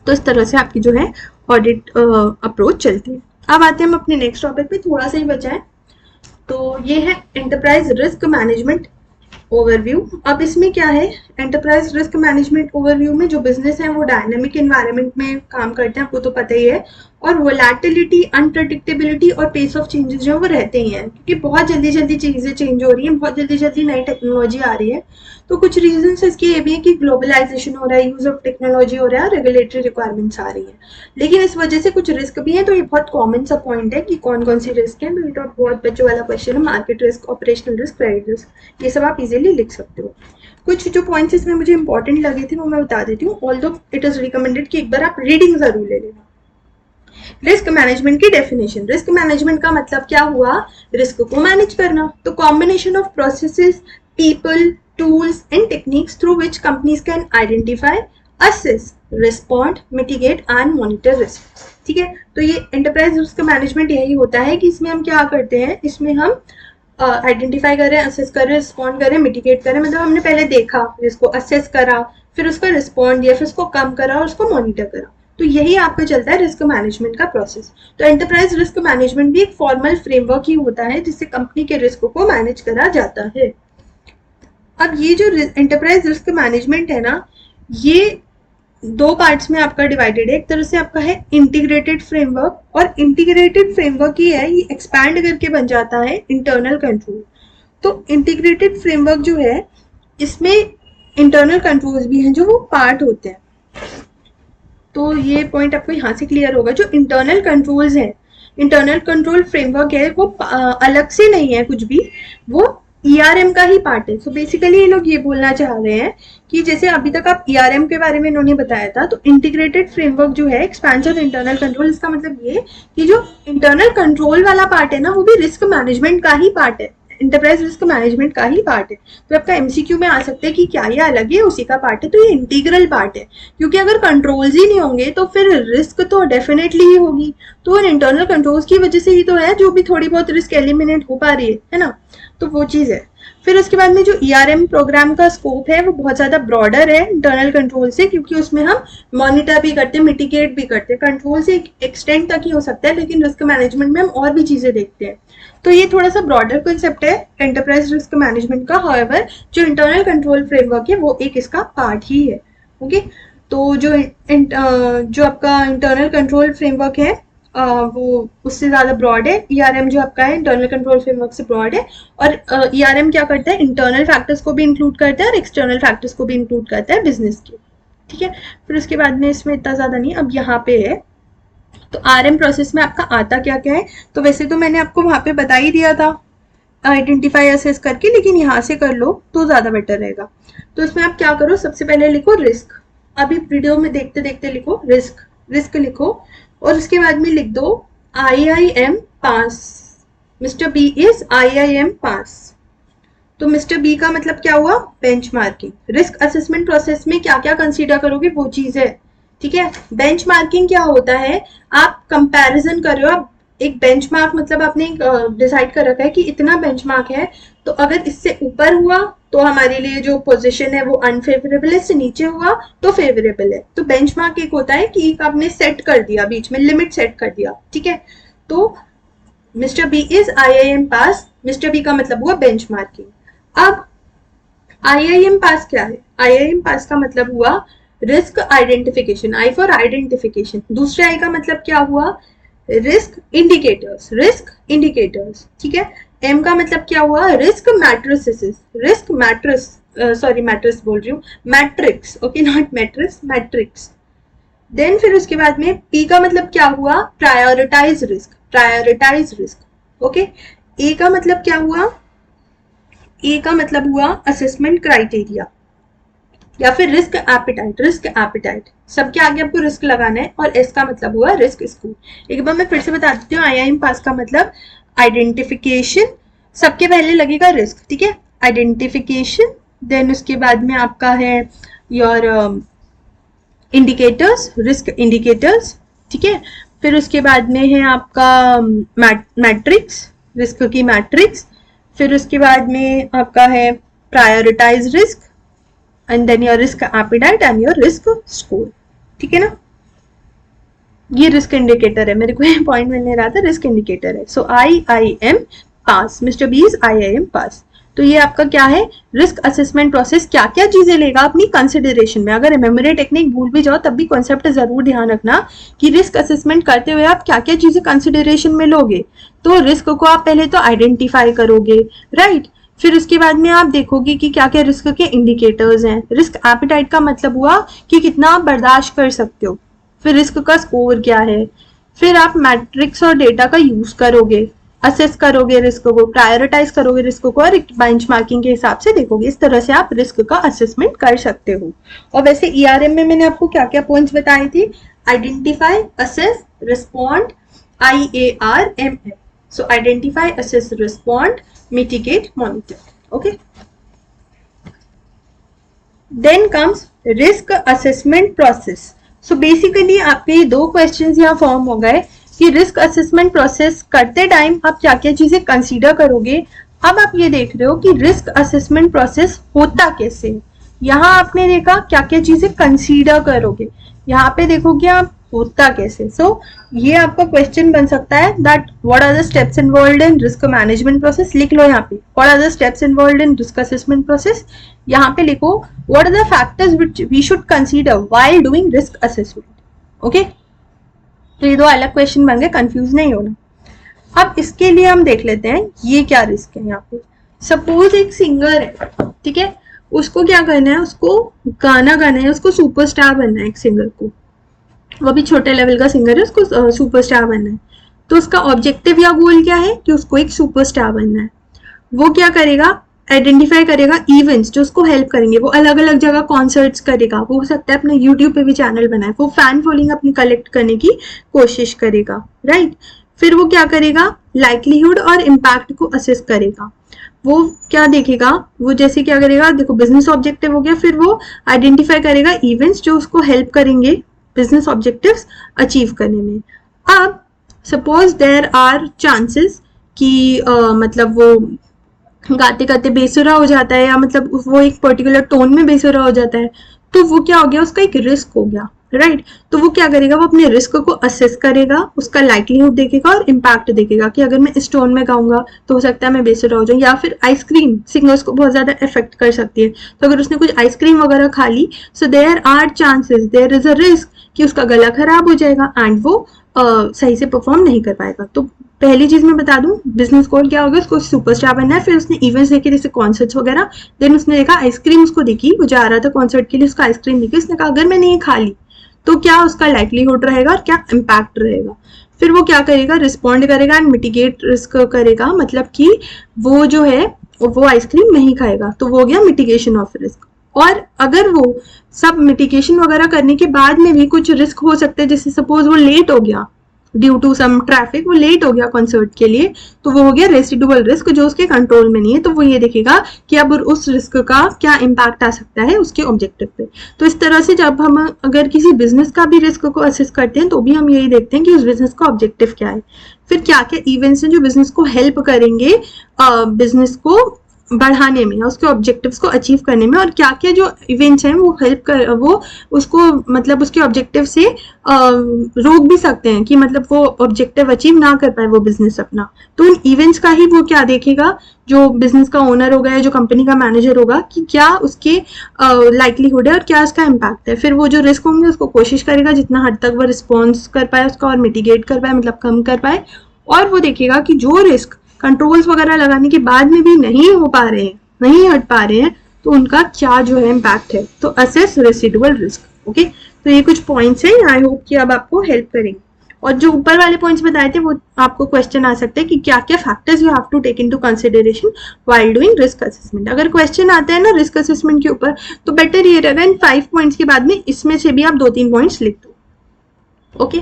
तो इस तरह से आपकी जो है ऑडिट अप्रोच चलती है। अब आते हैं हम अपने नेक्स्ट टॉपिक पे, थोड़ा सा ही बचा है। तो ये है एंटरप्राइज रिस्क मैनेजमेंट ओवरव्यू। अब इसमें क्या है, एंटरप्राइज रिस्क मैनेजमेंट ओवरव्यू में जो बिजनेस है वो डायनामिक एनवायरनमेंट में काम करते हैं, आपको तो पता ही है, और वोलेटिलिटी, अनप्रेडिक्टेबिलिटी और पेस ऑफ चेंजेस जो वो रहते ही हैं, क्योंकि बहुत जल्दी जल्दी चीजें चेंज हो रही हैं, बहुत जल्दी जल्दी नई टेक्नोलॉजी आ रही है। तो कुछ रीजन इसके ये भी है कि ग्लोबलाइजेशन हो रहा है, यूज ऑफ टेक्नोलॉजी हो रहा है, रेगुलेटरी रिक्वायरमेंट्स आ रही है, लेकिन इस वजह से कुछ रिस्क भी है। तो ये बहुत कॉमन सा पॉइंट है कि कौन कौन सी रिस्क है। तो ये तो बहुत बच्चों वाला क्वेश्चन है, market risk, operational risk, credit risk, ये सब आप इजिली लिख सकते हो। कुछ जो पॉइंट्स इसमें मुझे इंपॉर्टेंट लगे थे वो मैं बता देती हूँ, ऑल्दो इट इज रिकमेंडेड कि एक बार आप रीडिंग जरूर ले लेना। रिस्क मैनेजमेंट की डेफिनेशन, रिस्क मैनेजमेंट का मतलब क्या हुआ, रिस्क को मैनेज करना। तो combination of processes, people, tools and techniques through which companies can identify, assess, respond, mitigate and monitor risk, ठीक है। तो ये एंटरप्राइज रिस्क मैनेजमेंट यही होता है कि इसमें हम क्या करते हैं, इसमें हम आइडेंटिफाई करें, असेस करें, रिस्पॉन्ड करें, मिटिगेट करें। मतलब हमने पहले देखा, इसको असेस करा, फिर उसका रिस्पॉन्ड दिया, फिर उसको कम करा और उसको मॉनिटर करा। तो यही आपका चलता है रिस्क मैनेजमेंट का प्रोसेस। तो एंटरप्राइज रिस्क मैनेजमेंट भी एक फॉर्मल फ्रेमवर्क ही होता है जिससे कंपनी के रिस्क को मैनेज करा जाता है। अब ये जो एंटरप्राइज रिस्क मैनेजमेंट है ना, ये 2 पार्ट्स में आपका डिवाइडेड है। एक तरह से आपका है इंटीग्रेटेड फ्रेमवर्क, और इंटीग्रेटेड फ्रेमवर्क ही है, ये एक्सपैंड करके बन जाता है इंटरनल कंट्रोल। तो इंटीग्रेटेड फ्रेमवर्क जो है इसमें इंटरनल कंट्रोल्स भी हैं जो वो पार्ट होते हैं। तो ये पॉइंट आपको यहाँ से क्लियर होगा। जो इंटरनल कंट्रोल्स है, इंटरनल कंट्रोल फ्रेमवर्क है, वो अलग से नहीं है कुछ भी, वो ईआरएम का ही पार्ट है। सो बेसिकली ये लोग ये बोलना चाह रहे हैं कि जैसे अभी तक आप ईआरएम के बारे में इन्होंने बताया था, तो इंटीग्रेटेड फ्रेमवर्क जो है एक्सपेंशन इंटरनल कंट्रोल, इसका मतलब ये कि जो इंटरनल कंट्रोल वाला पार्ट है ना, वो भी रिस्क मैनेजमेंट का ही पार्ट है, इंटरप्राइज रिस्क मैनेजमेंट का ही पार्ट है। तो आपका एमसीक्यू में आ सकता है कि क्या ये अलग है, उसी का पार्ट है, तो ये इंटीग्रल पार्ट है। क्योंकि अगर कंट्रोल्स ही नहीं होंगे तो फिर रिस्क तो डेफिनेटली ही होगी। तो इंटरनल कंट्रोल्स की वजह से ही तो है जो भी थोड़ी बहुत रिस्क एलिमिनेट हो पा रही है ना। तो वो चीज है। फिर उसके बाद में जो ईआरएम प्रोग्राम का स्कोप है वो बहुत ज्यादा ब्रॉडर है इंटरनल कंट्रोल से, क्योंकि उसमें हम मॉनिटर भी करते हैं, मिटिगेट भी करते हैं। कंट्रोल से एक एक्सटेंट तक ही हो सकता है, लेकिन रिस्क मैनेजमेंट में हम और भी चीजें देखते हैं। तो ये थोड़ा सा ब्रॉडर कंसेप्ट है एंटरप्राइज रिस्क मैनेजमेंट का। हाउएवर जो इंटरनल कंट्रोल फ्रेमवर्क है वो एक इसका पार्ट ही है। ओके, तो जो आपका इंटरनल कंट्रोल फ्रेमवर्क है वो उससे ज्यादा ब्रॉड है। ईआरएम जो आपका है इंटरनल कंट्रोल फ्रेमवर्क से ब्रॉड है। और ईआरएम क्या करता है, इंटरनल फैक्टर्स को भी इंक्लूड करता है और एक्सटर्नल फैक्टर्स को भी इंक्लूड करता है बिजनेस के। ठीक है, फिर उसके बाद में इसमें इतना ज्यादा नहीं। अब यहाँ पे है तो आरएम प्रोसेस में आपका आता क्या क्या है, तो वैसे तो मैंने आपको वहां पे बता ही दिया था आइडेंटिफाई असेस करके, लेकिन यहाँ से कर लो तो ज्यादा बेटर रहेगा। तो इसमें आप क्या करो, सबसे पहले लिखो रिस्क। अभी वीडियो में देखते देखते लिखो रिस्क, रिस्क लिखो, और उसके बाद में लिख दो IIM pass, mister B is IIM pass. तो मिस्टर बी का मतलब क्या हुआ, बेंचमार्किंग। रिस्क असेसमेंट प्रोसेस में क्या क्या कंसीडर करोगे वो चीज है। ठीक है, बेंचमार्किंग क्या होता है, आप कंपैरिजन कर रहे हो। आप एक बेंचमार्क मतलब आपने डिसाइड कर रखा है कि इतना बेंचमार्क है, तो अगर इससे ऊपर हुआ तो हमारे लिए जो पोजीशन है वो अनफेवरेबल है, इससे नीचे हुआ तो फेवरेबल है। तो बेंचमार्क एक होता है कि एक आपने सेट कर दिया, बीच में लिमिट सेट कर दिया। ठीक है, तो mister B is IIM pass, mister B का मतलब हुआ बेंचमार्किंग। अब IIM पास क्या है, IIM पास का मतलब हुआ risk identification, I for identification. दूसरे I का मतलब क्या हुआ, रिस्क इंडिकेटर्स, रिस्क इंडिकेटर्स। ठीक है, M का मतलब क्या हुआ, risk matrices, risk matrix, sorry matrix बोल रही हूँ, matrix, okay not matrix, matrix. Then फिर उसके बाद में P का मतलब क्या हुआ, prioritise risk, prioritise risk. Okay, A का मतलब क्या हुआ, ए का मतलब हुआ असेसमेंट क्राइटेरिया या फिर रिस्क एपिटाइट, रिस्क एपिटाइट। सबके आगे आपको रिस्क लगाना है। और एस का मतलब हुआ रिस्क स्कोर। एक बार मैं फिर से बता देती हूँ, IIM पास का मतलब आइडेंटिफिकेशन, सबके पहले लगेगा रिस्क। ठीक है, आइडेंटिफिकेशन, देन उसके बाद में आपका है योर इंडिकेटर्स, रिस्क इंडिकेटर्स। ठीक है, फिर उसके बाद में है आपका मैट्रिक्स, रिस्क की मैट्रिक्स। फिर उसके बाद में आपका है prioritise risk, and then your risk appetite and your risk score. ठीक है ना, ये रिस्क इंडिकेटर है, मेरे को ये पॉइंट मिलने रहा था, रिस्क इंडिकेटर है। So IIM pass, mister B is IIM pass. तो ये आपका क्या है, रिस्क असेसमेंट प्रोसेस क्या क्या चीजें लेगा अपनी कंसिडरेशन में। अगर मेमोरी टेक्निक भूल भी जाओ तब भी कॉन्सेप्ट जरूर ध्यान रखना कि रिस्क असेसमेंट करते हुए आप क्या क्या चीजें कंसिडरेशन में लोगे। तो रिस्क को आप पहले तो आइडेंटिफाई करोगे, राइट। फिर उसके बाद में आप देखोगे कि क्या क्या रिस्क के इंडिकेटर्स हैं। रिस्क एपिटाइट का मतलब हुआ कि कितना आप बर्दाश्त कर सकते हो। फिर रिस्क का स्कोर क्या है। फिर आप मैट्रिक्स और डेटा का यूज करोगे, असेस करोगे रिस्क को, प्रायोरिटाइज करोगे रिस्क को और बेंचमार्किंग के हिसाब से देखोगे। इस तरह से आप रिस्क का असेसमेंट कर सकते हो। और वैसे ईआरएम में मैंने आपको क्या क्या पॉइंट्स बताए थे, identify, assess, respond, IARMF। So identify, assess, respond, mitigate, monitor. Okay, then comes risk assessment process. So basically आपके ये दो क्वेश्चंस यहाँ फॉर्म हो गए कि रिस्क असेसमेंट प्रोसेस करते टाइम आप क्या क्या चीजें कंसीडर करोगे। अब आप ये देख रहे हो कि रिस्क असेसमेंट प्रोसेस होता कैसे। यहाँ आपने देखा क्या क्या चीजें कंसीडर करोगे, यहाँ पे देखोगे आप होता कैसे। सो ये आपका क्वेश्चन बन सकता है that what are the steps involved in risk management process. लिख लो यहाँ पे what are the steps involved in risk assessment process. यहाँ पे लिखो what are the factors which we should consider while doing risk assessment. Okay, तो ये दो अलग क्वेश्चन बन गए, कंफ्यूज नहीं होना। अब इसके लिए हम देख लेते हैं ये क्या रिस्क है। यहाँ पे सपोज एक सिंगर है, ठीक है, उसको क्या करना है, उसको गाना गाना है, उसको सुपरस्टार बनना है, एक सिंगर को, वो भी छोटे लेवल का सिंगर है, उसको सुपरस्टार बनना है। तो उसका ऑब्जेक्टिव या गोल क्या है कि उसको एक सुपरस्टार बनना है। वो क्या करेगा, आइडेंटिफाई करेगा इवेंट्स जो उसको हेल्प करेंगे, वो अलग अलग जगह कॉन्सर्ट्स करेगा, वो हो सकता है अपने यूट्यूब पे भी चैनल बनाए, वो फैन फॉलोइंग अपनी कलेक्ट करने की कोशिश करेगा, राइट। फिर वो क्या करेगा, लाइकलीहुड और इम्पैक्ट को असेस करेगा। वो क्या देखेगा, वो जैसे क्या करेगा, देखो बिजनेस ऑब्जेक्टिव हो गया, फिर वो आइडेंटिफाई करेगा इवेंट्स जो उसको हेल्प करेंगे बिजनेस ऑब्जेक्टिव्स अचीव करने में। अब सपोज देयर आर चांसेस कि मतलब वो गाते गाते बेसुरा हो जाता है, या मतलब वो एक पर्टिकुलर टोन में बेसुरा हो जाता है, तो वो क्या हो गया, उसका एक रिस्क हो गया, राइट। तो वो क्या करेगा, वो अपने रिस्क को असेस करेगा, उसका लाइकलीहुड देखेगा और इम्पैक्ट देखेगा कि अगर मैं इस टोन में गाऊंगा तो हो सकता है मैं बेसुरा हो जाऊं, या फिर आइसक्रीम सिंगर्स को बहुत ज्यादा इफेक्ट कर सकती है, तो अगर उसने कुछ आइसक्रीम वगैरह खा ली, so there are chances, there is a risk कि उसका गला खराब हो जाएगा एंड वो सही से परफॉर्म नहीं कर पाएगा। तो पहली चीज मैं बता दूं, बिजनेस गोल क्या होगा, उसको सुपरस्टार बनना है। फिर उसने इवेंट्स देखे जैसे कॉन्सर्ट्स वगैरह, देन उसने देखा आइसक्रीम उसको दिखी, वो जा रहा था कॉन्सर्ट के लिए, उसका आइसक्रीम दिखी, उसने कहा अगर मैंने ये खा ली तो क्या उसका लाइकलीहुड रहेगा और क्या इम्पैक्ट रहेगा। फिर वो क्या करेगा, रिस्पॉन्ड करेगा एंड मिटिगेट रिस्क करेगा, मतलब कि वो जो है वो आइसक्रीम नहीं खाएगा, तो वो हो गया मिटिगेशन ऑफ रिस्क। और अगर वो सब मिटिगेशन वगैरह करने के बाद में भी कुछ रिस्क हो सकते हैं, जैसे सपोज वो लेट हो गया ड्यू टू सम ट्रैफिक, वो लेट हो गया कॉन्सर्ट के लिए, तो वो हो गया रेसिडुअल रिस्क जो उसके कंट्रोल में नहीं है। तो वो ये देखेगा कि अब उस रिस्क का क्या इम्पैक्ट आ सकता है उसके ऑब्जेक्टिव पे। तो इस तरह से जब हम अगर किसी बिजनेस का भी रिस्क को असेस करते हैं तो भी हम यही देखते हैं कि उस बिजनेस का ऑब्जेक्टिव क्या है, फिर क्या क्या इवेंट्स हैं जो बिजनेस को हेल्प करेंगे बिजनेस को बढ़ाने में, उसके ऑब्जेक्टिव्स को अचीव करने में, और क्या क्या जो इवेंट्स हैं वो हेल्प कर, वो उसको मतलब उसके ऑब्जेक्टिव से रोक भी सकते हैं कि मतलब वो ऑब्जेक्टिव अचीव ना कर पाए वो बिजनेस अपना। तो उन इवेंट्स का ही वो क्या देखेगा, जो बिजनेस का ओनर होगा या जो कंपनी का मैनेजर होगा, कि क्या उसके लाइकलीहुड है और क्या उसका इम्पैक्ट है। फिर वो जो रिस्क होंगे उसको कोशिश करेगा जितना हद तक वो रिस्पॉन्स कर पाए उसका और मिटिगेट कर पाए, मतलब कम कर पाए। और वो देखेगा कि जो रिस्क कंट्रोल्स वगैरह लगाने के बाद में भी नहीं हो पा रहे हैं, नहीं हट पा रहे हैं, तो उनका क्या जो है इम्पैक्ट है। तो असेस रेसिडुअल रिस्क। ओके, तो ये कुछ पॉइंट्स हैं, आई होप कि अब आपको हेल्प करेंगे। और जो ऊपर वाले पॉइंट्स बताए थे वो आपको क्वेश्चन आ सकते हैं कि क्या क्या factors you have to take into consideration while doing risk assessment. अगर क्वेश्चन आता है ना रिस्क असेसमेंट के ऊपर, तो बेटर ये रहेगा इन 5 पॉइंट्स के बाद में इसमें से भी आप 2-3 पॉइंट्स लिख दो। Okay,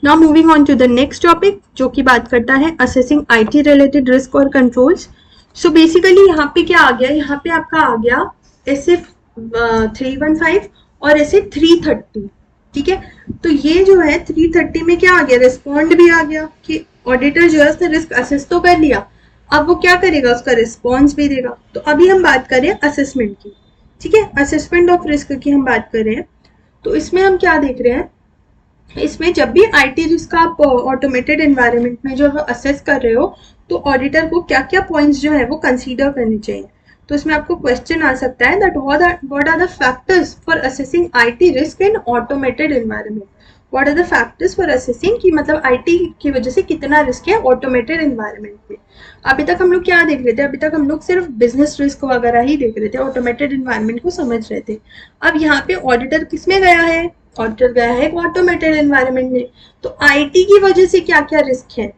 now moving on to the next topic जो कि बात करता है असेसिंग आईटी रिलेटेड रिस्क और कंट्रोल्स। सो बेसिकली यहाँ पे क्या आ गया, यहाँ पे आपका आ गया एसए 315 और एसए 330, ठीक है। तो ये जो है 330 में क्या आ गया, रिस्पॉन्ड भी आ गया कि ऑडिटर जो है उसने रिस्क असेस तो कर लिया, अब वो क्या करेगा, उसका रिस्पॉन्स भी देगा। तो अभी हम बात करें असेसमेंट की, ठीक है, असेसमेंट ऑफ रिस्क की हम बात कर रहे हैं। तो इसमें हम क्या देख रहे हैं, इसमें जब भी आईटी रिस्क आप ऑटोमेटेड एनवायरनमेंट में जो असेस कर रहे हो, तो ऑडिटर को क्या क्या पॉइंट्स जो है वो कंसीडर करने चाहिए। तो इसमें आपको क्वेश्चन आ सकता है that what are the factors for assessing IT risk in automated environment. What are the factors for assessing कि मतलब आईटी की वजह से कितना रिस्क है ऑटोमेटेड एनवायरनमेंट में। अभी तक हम लोग क्या देख रहे थे, अभी तक हम लोग सिर्फ बिजनेस रिस्क वगैरह ही देख रहे थे, ऑटोमेटेड एनवायरनमेंट को समझ रहे थे। अब यहाँ पे ऑडिटर किसमें गया है, ऑडिटर गया है ऑटोमेटेड एनवायरनमेंट में। तो आईटी की वजह से क्या क्या रिस्क है,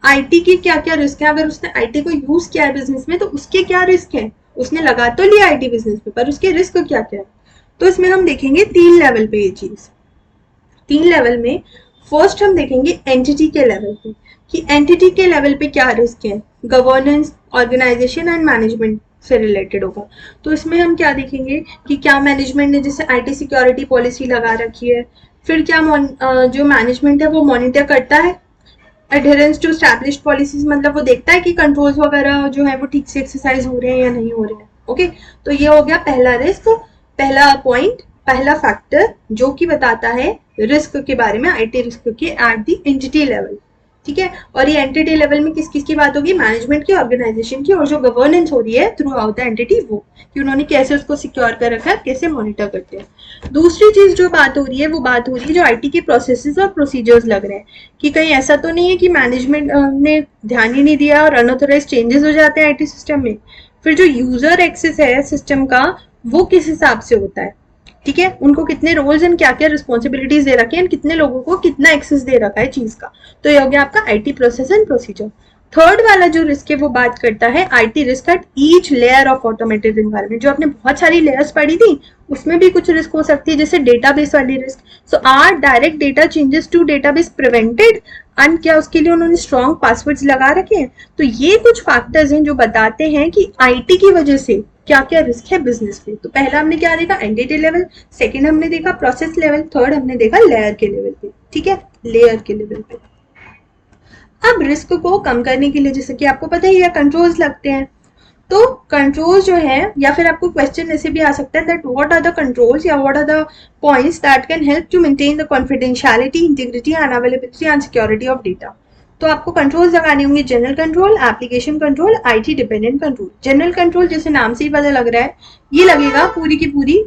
आईटी के क्या क्या रिस्क है, अगर उसने आईटी को यूज किया है बिजनेस में तो उसके क्या रिस्क है, उसने लगा तो लिया आईटी बिजनेस में पर उसके रिस्क क्या क्या है। तो इसमें हम देखेंगे 3 लेवल पे ये चीज। 3 लेवल में फर्स्ट हम देखेंगे एंटिटी के लेवल पे कि एंटिटी के लेवल पे क्या रिस्क है, गवर्नेंस, ऑर्गेनाइजेशन एंड मैनेजमेंट से रिलेटेड होगा। तो इसमें हम क्या देखेंगे कि क्या मैनेजमेंट ने जैसे आईटी सिक्योरिटी पॉलिसी लगा रखी है, फिर क्या जो मैनेजमेंट है वो मॉनिटर करता है एडहेरेंस टू एस्टैब्लिश्ड पॉलिसीज, मतलब वो देखता है कि कंट्रोल्स वगैरह जो है वो ठीक से एक्सरसाइज हो रहे हैं या नहीं हो रहे हैं। ओके, तो ये हो गया पहला रिस्क, पहला पॉइंट, पहला फैक्टर जो कि बताता है रिस्क के बारे में, आईटी रिस्क के एट द एंटिटी लेवल, ठीक है। और ये एंटिटी लेवल में किस किस की बात होगी, मैनेजमेंट की, ऑर्गेनाइजेशन की, और जो गवर्नेंस हो रही है थ्रू आउट द एंटिटी वो कि उन्होंने कैसे उसको सिक्योर कर रखा है, कैसे मॉनिटर करते हैं। दूसरी चीज जो बात हो रही है वो बात हो रही है जो आईटी के प्रोसेसेस और प्रोसीजर्स लग रहे हैं कि कहीं ऐसा तो नहीं है कि मैनेजमेंट ने ध्यान ही नहीं दिया और अनऑथराइज चेंजेस हो जाते हैं आईटी सिस्टम में। फिर जो यूजर एक्सेस है सिस्टम का वो किस हिसाब से होता है, ठीक है, उनको कितने रोल्स एंड क्या क्या रिस्पॉन्सिबिलिटीज दे रखी है एंड कितने लोगों को कितना एक्सेस दे रखा है चीज का। तो ये हो गया आपका IT process and procedure. Third वाला जो रिस्क है वो बात करता है IT risk at each layer of automated environment. जो आपने बहुत सारी लेयर्स पढ़ी थी उसमें भी कुछ रिस्क हो सकती है, जैसे डेटाबेस वाली risk. So are direct data changes to database prevented, and क्या उसके लिए उन्होंने स्ट्रॉन्ग पासवर्ड्स लगा रखे हैं। तो ये कुछ फैक्टर्स हैं जो बताते हैं कि आईटी की वजह से क्या क्या रिस्क है बिजनेस पे। तो पहला हमने क्या देखा, एंटिटी लेवल, सेकंड हमने देखा प्रोसेस लेवल, थर्ड हमने देखा लेयर के लेवल पे, ठीक है, लेयर के लेवल पे। अब रिस्क को कम करने के लिए जैसे कि आपको पता ही है कंट्रोल्स लगते हैं। तो कंट्रोल्स जो है, या फिर आपको क्वेश्चन ऐसे भी आ सकता है that what are the controls या what are the points that can help to maintain the confidentiality, integrity and availability and security of data. तो आपको कंट्रोल्स लगाने होंगे, general control, application control, IT dependent control. General control जैसे नाम से ही पता लग रहा है ये लगेगा पूरी की पूरी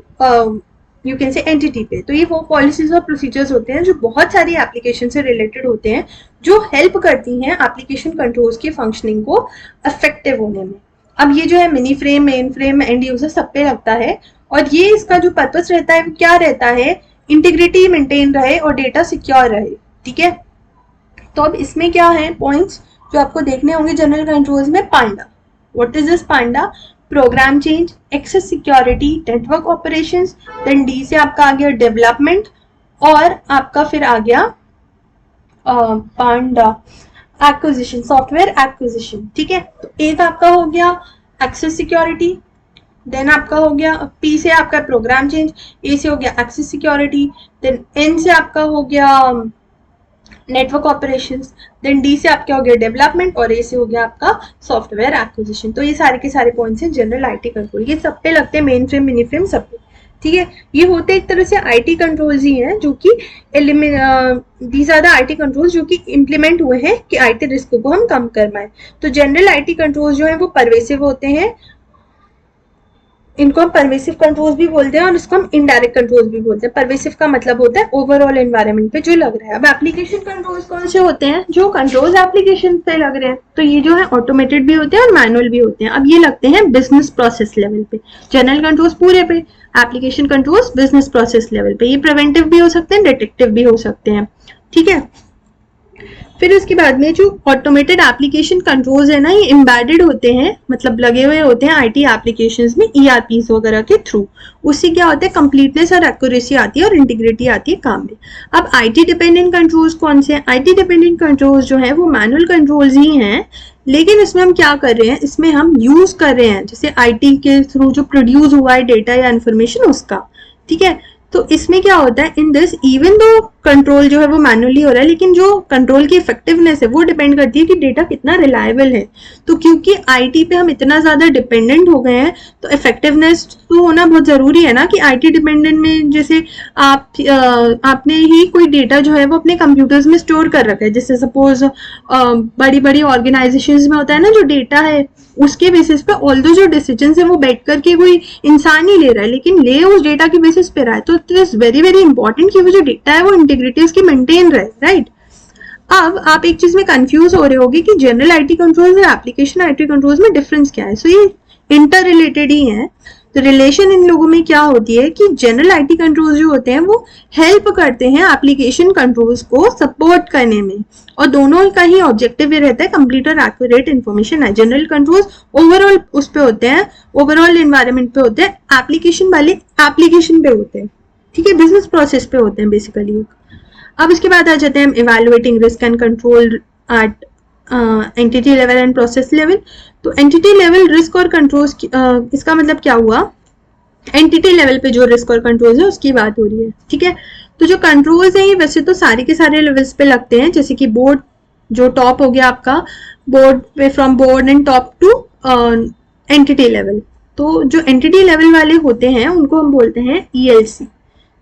यू कैन से एंटिटी पे। तो ये वो पॉलिसीज और प्रोसीजर्स होते हैं जो बहुत सारी एप्लीकेशन से रिलेटेड होते हैं, जो हेल्प करती हैं एप्लीकेशन कंट्रोल्स की फंक्शनिंग को इफेक्टिव होने में। अब ये जो है mini frame, main frame, and user सब पे लगता है, और ये इसका जो पर्पस रहता है वो क्या रहता है, इंटीग्रिटी मेंटेन रहे और डेटा सिक्योर रहे, ठीक है। तो अब इसमें क्या है पॉइंट्स जो आपको देखने होंगे जनरल कंट्रोल्स में, panda. What is this panda? Program change, access security, network operations, then D से आपका आ गया डेवलपमेंट, और आपका फिर आ गया पांडा एक्विजिशन, सॉफ्टवेयर एक्विजिशन, ठीक है। तो एक आपका हो गया एक्सेस सिक्योरिटी, देन आपका हो गया पी से आपका प्रोग्राम चेंज, ए से हो गया एक्सेस सिक्योरिटी, देन एन से आपका हो गया नेटवर्क ऑपरेशंस, देन डी से आपका हो गया डेवलपमेंट, और ए से हो गया आपका सॉफ्टवेयर एक्विजिशन। तो ये सारे के सारे पॉइंट्स हैं जनरल आईटी कंट्रोल, ये सब पे लगते हैं, मेन फ्रेम, मिनी फ्रेम, सब पे, ठीक है। ये होते एक तरह से आईटी कंट्रोल्स ही हैं जो कि these are the IT controls जो कि इम्प्लीमेंट हुए हैं कि आईटी रिस्क को हम कम कर पाए। तो जनरल आईटी कंट्रोल्स जो है वो परवेसिव होते हैं, इनको हम परवेसिव कंट्रोल्स भी बोलते हैं और इसको हम इनडायरेक्ट कंट्रोल्स भी बोलते हैं। परवेसिव का मतलब होता है ओवरऑल एनवायरनमेंट पे जो लग रहा है। अब एप्लीकेशन कंट्रोल्स कौन से होते हैं? जो कंट्रोल्स एप्लीकेशन पे लग रहे हैं। तो ये जो है ऑटोमेटेड भी होते हैं और मैनुअल भी होते हैं। अब ये लगते हैं बिजनेस प्रोसेस लेवल पे, जनरल कंट्रोल्स पूरे पे, application controls business process level पे। ये प्रिवेंटिव भी हो सकते हैं, डिटेक्टिव भी हो सकते हैं, ठीक है। फिर उसके बाद में जो ऑटोमेटेड एप्लीकेशन कंट्रोल्स है ना, ये एम्बेडेड होते हैं, मतलब लगे हुए होते हैं आईटी एप्लीकेशंस में ईआरपीस वगैरह के थ्रू। उससे क्या होता है, कंप्लीटनेस और एक्यूरेसी आती है और इंटीग्रिटी आती है काम में। अब आईटी डिपेंडेंट कंट्रोल्स कौन से हैं? आईटी डिपेंडेंट कंट्रोल्स जो है वो मैनुअल कंट्रोल्स ही हैं, लेकिन इसमें हम क्या कर रहे हैं, इसमें हम यूज कर रहे हैं जैसे आईटी के थ्रू जो प्रोड्यूस हुआ है डेटा या इन्फॉर्मेशन उसका, ठीक है। तो इसमें क्या होता है, in this even though control जो है वो मैनुअली हो रहा है, लेकिन जो कंट्रोल की इफेक्टिवनेस है वो डिपेंड करती है कि डेटा कितना रिलायबल है। तो क्योंकि आईटी पे हम इतना ज्यादा डिपेंडेंट हो गए हैं, तो इफेक्टिवनेस तो होना बहुत जरूरी है ना। कि आईटी डिपेंडेंट में जैसे आपने ही कोई डेटा जो है वो अपने कंप्यूटर्स में स्टोर कर रखा है, जैसे सपोज बड़ी बड़ी ऑर्गेनाइजेशंस में होता है ना, जो डेटा है उसके बेसिस पे ऑल दो जो डिसीजन है वो बैठ करके कोई इंसान ही ले रहा है, लेकिन ले उस डेटा के बेसिस पे रहा है। तो it is very very important कि वो जो डेटा है वो इंटीग्रिटी उसकी मेंटेन रहे, राइट। अब आप एक चीज में कंफ्यूज हो रहे होगे कि जनरल आईटी कंट्रोल्स और एप्लीकेशन आईटी कंट्रोल्स में डिफरेंस क्या है। सो ये इंटर रिलेटेड ही है। तो रिलेशन इन लोगों में क्या होती है कि जनरल आईटी कंट्रोल्स जो होते हैं वो हेल्प करते हैं एप्लीकेशन कंट्रोल्स को सपोर्ट करने में, और दोनों का ही ऑब्जेक्टिव ये रहता है कंप्लीट और एक्यूरेट इन्फॉर्मेशन है। जनरल कंट्रोल्स ओवरऑल उस पे होते हैं, ओवरऑल एनवायरनमेंट पे होते हैं, एप्लीकेशन वाले एप्लीकेशन पे होते हैं, ठीक है, बिजनेस प्रोसेस पे होते हैं बेसिकली। अब इसके बाद आ जाते हैं हम evaluating risk and control at entity level and process level. तो एंटिटी लेवल रिस्क और कंट्रोल्स इसका मतलब क्या हुआ, एंटिटी लेवल पे जो रिस्क और कंट्रोल्स है उसकी बात हो रही है, ठीक है। तो जो कंट्रोल्स है ये वैसे तो सारे के सारे लेवल्स पे लगते हैं, जैसे कि बोर्ड जो टॉप हो गया आपका, बोर्ड पे from board and top to entity level. तो जो एंटिटी लेवल वाले होते हैं उनको हम बोलते हैं ईएलसी,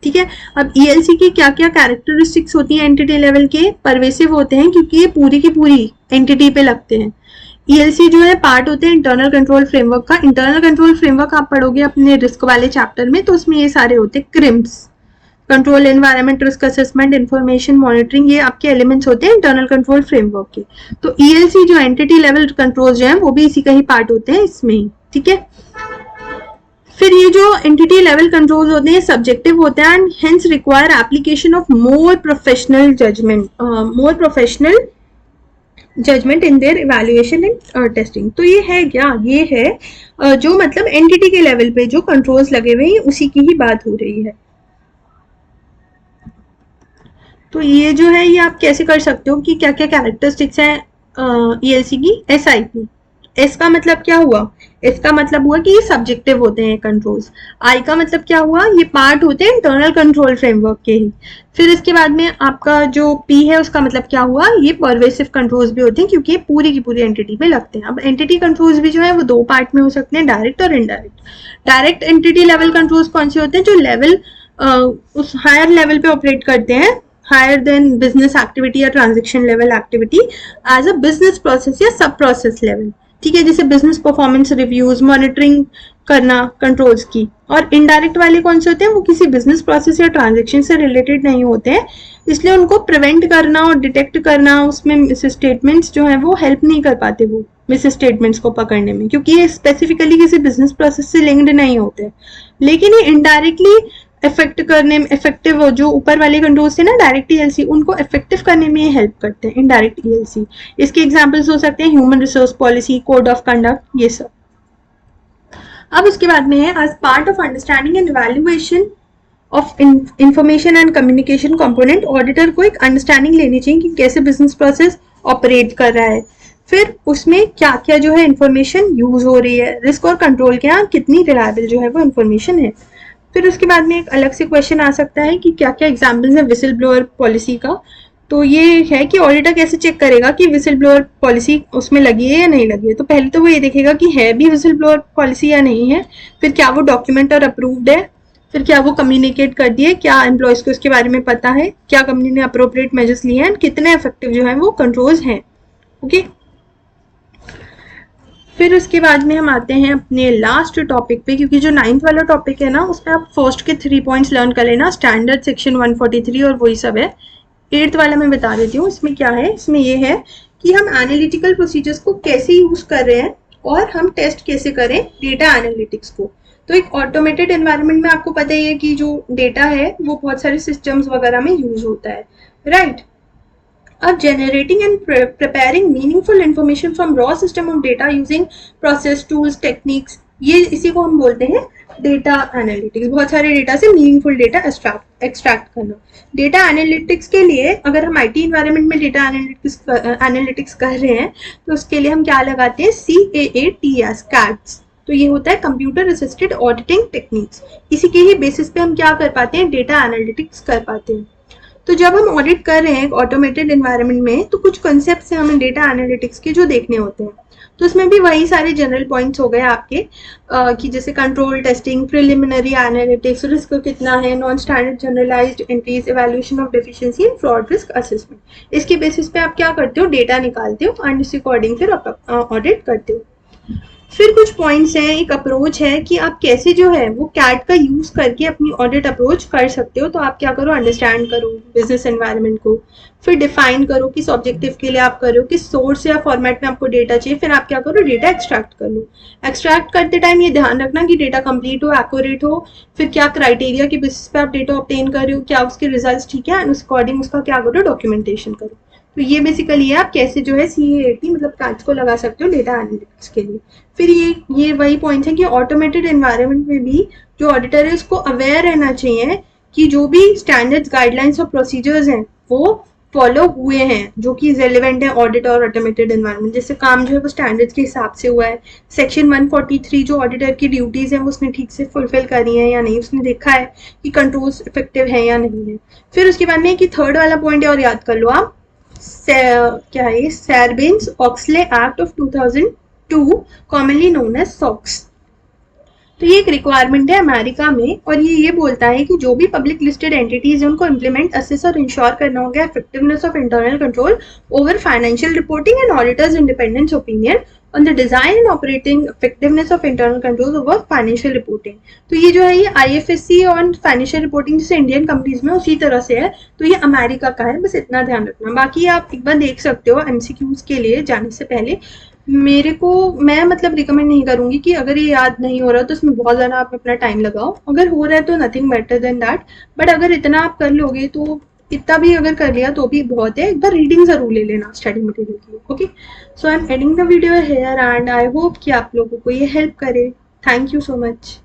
ठीक है। अब ईएलसी की क्या क्या कैरेक्टरिस्टिक्स होती हैं एंटिटी लेवल के, परवेसिव होते हैं क्योंकि ये पूरी की पूरी एंटिटी पे लगते हैं। ईएलसी जो है पार्ट होते हैं इंटरनल कंट्रोल फ्रेमवर्क का। इंटरनल कंट्रोल फ्रेमवर्क आप पढ़ोगे अपने रिस्क वाले चैप्टर में, तो उसमें ये सारे होते हैं क्रिम्स। Control environment, risk assessment, information monitoring, ये आपके एलिमेंट्स होते हैं इंटरनल कंट्रोल फ्रेमवर्क के। तो ईएलसी जो एंटिटी लेवल कंट्रोल जो है वो भी इसी का ही पार्ट होते हैं इसमें ही, ठीक है। फिर ये जो एंटिटी लेवल कंट्रोल होते हैं सब्जेक्टिव होते हैं and hence require application of more professional judgement in their evaluation and testing. तो ये है क्या, ये है जो मतलब एंटिटी के लेवल पे जो कंट्रोल्स लगे हुए हैं उसी की ही बात हो रही है। तो ये जो है ये आप कैसे कर सकते हो कि क्या क्या कैरेक्टरिस्टिक्स हैं ईएलसी की। एसआईपी, एस का मतलब क्या हुआ, एस का मतलब हुआ कि ये सब्जेक्टिव होते हैं कंट्रोल्स। आई का मतलब क्या हुआ, ये पार्ट होते हैं इंटरनल कंट्रोल फ्रेमवर्क के ही। फिर इसके बाद में आपका जो पी है उसका मतलब क्या हुआ, ये परवेसिव कंट्रोल्स भी होते हैं क्योंकि ये पूरी की पूरी एंटिटी पे लगते हैं। अब एंटिटी कंट्रोल्स भी जो है वो दो पार्ट में हो सकते हैं, डायरेक्ट और indirect. Direct entity level controls कौन से होते हैं, जो लेवल उस हायर लेवल पे ऑपरेट करते हैं, हायर देन बिजनेस एक्टिविटी या transaction level activity as a business process या सब प्रोसेस लेवल, ठीक है। जैसे बिजनेस परफॉर्मेंस रिव्यूज, मॉनिटरिंग करना कंट्रोल्स की। और इनडायरेक्ट वाले कौन से होते हैं, वो किसी बिजनेस प्रोसेस या ट्रांजेक्शन से रिलेटेड नहीं होते हैं, इसलिए उनको प्रिवेंट करना और डिटेक्ट करना, उसमें मिस स्टेटमेंट्स जो है वो हेल्प नहीं कर पाते, वो मिस स्टेटमेंट्स को पकड़ने में, क्योंकि ये स्पेसिफिकली किसी बिजनेस प्रोसेस से लिंक्ड नहीं होते। लेकिन ये इनडायरेक्टली इफेक्ट करने में, इफेक्टिव जो ऊपर वाले कंट्रोल्स थे ना डायरेक्ट ईएलसी, उनको इफेक्टिव करने में ये हेल्प करते हैं इनडायरेक्ट ईएलसी। इसके एग्जांपल्स हो सकते हैं human resource policy, code of conduct, ये सब। अब उसके बाद में है as part of understanding and evaluation of information and communication component, auditor को एक अंडरस्टैंडिंग लेनी चाहिए कि कैसे बिजनेस प्रोसेस ऑपरेट कर रहा है, फिर उसमें क्या क्या जो है इंफॉर्मेशन यूज हो रही है, रिस्क और कंट्रोल के यहाँ कितनी रिलायबल जो है वो इंफॉर्मेशन है। फिर उसके बाद में एक अलग से क्वेश्चन आ सकता है कि क्या क्या एग्जाम्पल्स है विसिल ब्लोअर पॉलिसी का। तो ये है कि ऑडिटर कैसे चेक करेगा कि विसिल ब्लोअर पॉलिसी उसमें लगी है या नहीं लगी है। तो पहले तो वो ये देखेगा कि है भी विसिल ब्लोअर पॉलिसी या नहीं है, फिर क्या वो डॉक्यूमेंट और अप्रूव्ड है, फिर क्या वो कम्युनिकेट कर दिए, क्या एम्प्लॉयज को इसके बारे में पता है, क्या कंपनी ने अप्रोप्रिएट मेजर्स लिए हैं, कितने इफेक्टिव जो है वो कंट्रोल्स हैं। ओके, फिर उसके बाद में हम आते हैं अपने लास्ट टॉपिक पे, क्योंकि जो 9th वाला टॉपिक है ना उसमें आप फर्स्ट के 3 पॉइंट्स लर्न कर लेना, स्टैंडर्ड सेक्शन 143 और वही सब है। 8th वाला मैं बता देती हूँ, इसमें क्या है, इसमें ये है कि हम एनालिटिकल प्रोसीजर्स को कैसे यूज कर रहे हैं और हम टेस्ट कैसे करें डेटा एनालिटिक्स को। तो एक ऑटोमेटेड एनवायरनमेंट में आपको पता ही है कि जो डेटा है वो बहुत सारे सिस्टम्स वगैरह में यूज होता है, राइट। अब generating and preparing meaningful information from raw system of data using process tools techniques, ये इसी को हम बोलते हैं डेटा एनालिटिक्स। बहुत सारे डेटा से मीनिंगफुल डेटा एक्सट्रैक्ट करना। डेटा एनालिटिक्स के लिए अगर हम आईटी इन्वायरमेंट में डेटा एनालिटिक्स कर रहे हैं तो उसके लिए हम क्या लगाते हैं, CAATS, कैट्स। तो ये होता है कंप्यूटर असिस्टेड ऑडिटिंग टेक्निक्स। इसी के ही बेसिस पे हम क्या कर पाते हैं, डेटा एनालिटिक्स कर पाते हैं। तो जब हम ऑडिट कर रहे हैं ऑटोमेटेड एनवायरनमेंट में तो कुछ कॉन्सेप्ट्स हैं हमें डेटा एनालिटिक्स के जो देखने होते हैं। तो इसमें भी वही सारे जनरल पॉइंट्स हो गए आपके कि जैसे control testing, preliminary analytics, risk कितना है, non standard generalised entries, evaluation of deficiency and fraud risk assessment. इसके बेसिस पे आप क्या करते हो, डेटा निकालते हो एंड इस अकॉर्डिंग फिर ऑडिट करते हो। फिर कुछ पॉइंट्स हैं, एक अप्रोच है कि आप कैसे जो है वो कैट का यूज करके अपनी ऑडिट अप्रोच कर सकते हो। तो आप क्या करो, अंडरस्टैंड करो बिजनेस एनवायरनमेंट को, फिर डिफाइन करो किस ऑब्जेक्टिव के लिए आप करो, किस सोर्स या फॉर्मेट में आपको डेटा चाहिए, फिर आप क्या करो, डेटा एक्सट्रैक्ट कर लो। एक्सट्रैक्ट करते टाइम ये ध्यान रखना कि डेटा कंप्लीट हो, एक्यूरेट हो, फिर क्या क्राइटेरिया के बेसिस पे आप डेटा ऑब्टेन कर रहे हो, क्या उसके रिजल्ट ठीक है, एंड उस अकॉर्डिंग उसका क्या करो, डॉक्यूमेंटेशन करो। तो ये बेसिकली है आप कैसे जो है CAAT मतलब कैट्स को लगा सकते हो डेटा एनालिटिक्स के लिए। फिर ये वही पॉइंट है कि ऑटोमेटेड एनवायरनमेंट में भी जो ऑडिटर है उसको अवेयर रहना चाहिए कि जो भी स्टैंडर्ड्स, गाइडलाइंस और प्रोसीजर्स हैं वो फॉलो हुए हैं जो कि रेलिवेंट है ऑडिट और ऑटोमेटेड एनवायरनमेंट। जैसे काम जो है वो स्टैंडर्ड्स के हिसाब से हुआ है, सेक्शन 143 जो ऑडिटर की ड्यूटीज है वो उसने ठीक से फुलफिल करी है या नहीं, उसने देखा है कि कंट्रोल्स इफेक्टिव है या नहीं है। फिर उसके बाद में कि 3rd वाला पॉइंट है और याद कर लो आप, क्या है, Sarbanes-Oxley act of 2002 commonly known as SOX। तो ये एक रिक्वायरमेंट है अमेरिका में और ये बोलता है कि जो भी पब्लिक लिस्टेड एंटिटीज है उनको इम्प्लीमेंट, असेस और इंश्योर करना होगा effectiveness of internal control over financial reporting and auditors independence opinion on the design and operating effectiveness of internal controls over financial reporting. तो ये जो है ये आईएफएससी और फाइनेंशियल रिपोर्टिंग जैसे इंडियन कंपनीज में उसी तरह से है, तो ये अमेरिका का है, बस इतना ध्यान रखना। बाकी आप एक बार देख सकते हो एमसीक्यूज के लिए जाने से पहले। मेरे को मैं मतलब रिकमेंड नहीं करूंगी कि अगर ये याद नहीं हो रहा तो इसमें बहुत ज़्यादा आप अपना टाइम लगाओ, अगर हो रहा है तो nothing better than that. But अगर इतना आप कर लोगे तो इतना भी अगर कर लिया तो भी बहुत है, एक बार रीडिंग जरूर ले लेना स्टडी मटेरियल की। Okay, so I am ending the video hair and I hope कि आप लोगों को ये हेल्प करे। Thank you so much.